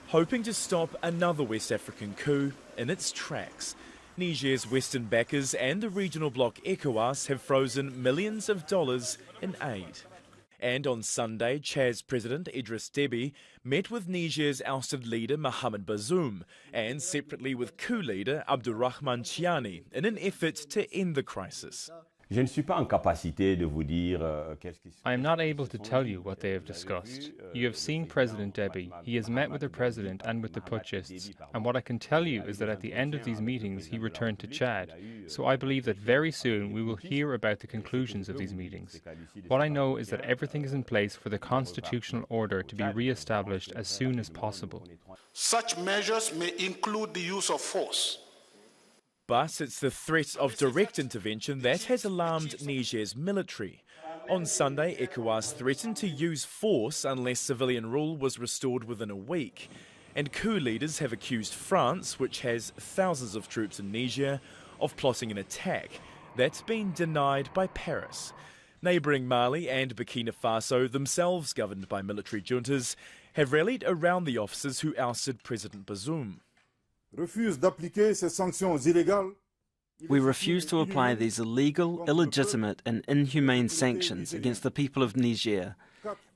hoping to stop another West African coup in its tracks. Niger's Western backers and the regional bloc ECOWAS have frozen millions of dollars in aid. And on Sunday, Chad's President Idriss Déby met with Niger's ousted leader Mohamed Bazoum and separately with coup leader Abdourahmane Tiani in an effort to end the crisis. I am not able to tell you what they have discussed. You have seen President Déby. He has met with the president and with the putschists. And what I can tell you is that at the end of these meetings, he returned to Chad. So I believe that very soon we will hear about the conclusions of these meetings. What I know is that everything is in place for the constitutional order to be re-established as soon as possible. Such measures may include the use of force. But it's the threat of direct intervention that has alarmed Niger's military. On Sunday, ECOWAS threatened to use force unless civilian rule was restored within a week. And coup leaders have accused France, which has thousands of troops in Niger, of plotting an attack. That's been denied by Paris. Neighbouring Mali and Burkina Faso, themselves governed by military juntas, have rallied around the officers who ousted President Bazoum. We refuse to apply these illegal, illegitimate and inhumane sanctions against the people of Niger.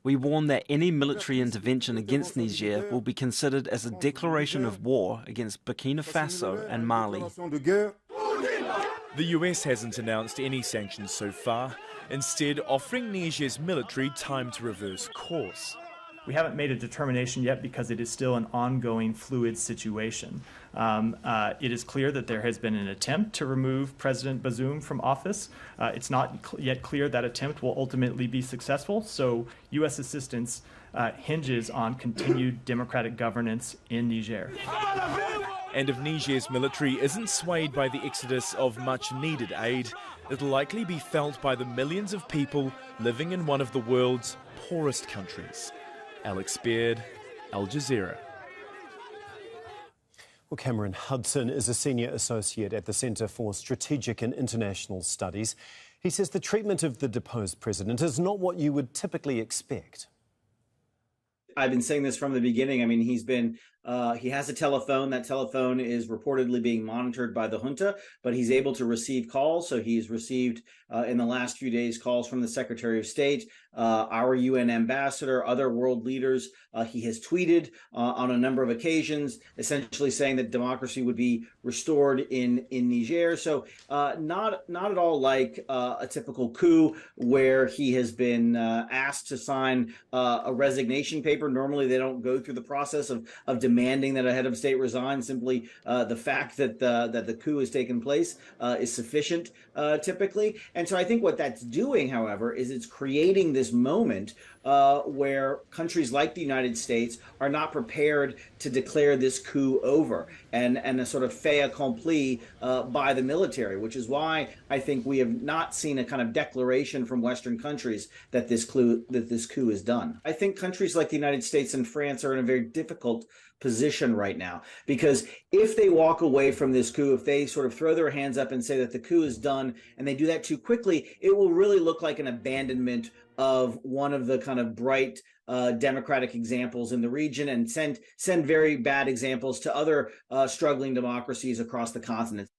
We warn that any military intervention against Niger will be considered as a declaration of war against Burkina Faso and Mali. The US hasn't announced any sanctions so far, instead offering Niger's military time to reverse course. We haven't made a determination yet because it is still an ongoing fluid situation. It is clear that there has been an attempt to remove President Bazoum from office. It's not yet clear that attempt will ultimately be successful, so U.S. assistance hinges on continued democratic governance in Niger. And if Niger's military isn't swayed by the exodus of much-needed aid, it'll likely be felt by the millions of people living in one of the world's poorest countries. Alex Beard, Al Jazeera. Well, Cameron Hudson is a senior associate at the Centre for Strategic and International Studies. He says the treatment of the deposed president is not what you would typically expect. I've been saying this from the beginning. I mean, he has a telephone. That telephone is reportedly being monitored by the junta, but he's able to receive calls. So he's received in the last few days calls from the Secretary of State, our UN ambassador, other world leaders. He has tweeted on a number of occasions, essentially saying that democracy would be restored in Niger. So not at all like a typical coup where he has been asked to sign a resignation paper. Normally, they don't go through the process of demanding that a head of state resign. Simply the fact that the coup has taken place is sufficient typically. And so I think what that's doing, however, is it's creating this moment where countries like the United States are not prepared to declare this coup over and a sort of fait accompli by the military, which is why I think we have not seen a kind of declaration from Western countries that this coup is done. I think countries like the United States and France are in a very difficult position right now, because if they walk away from this coup, if they sort of throw their hands up and say that the coup is done and they do that too quickly, it will really look like an abandonment of one of the kind of bright democratic examples in the region and send very bad examples to other struggling democracies across the continent.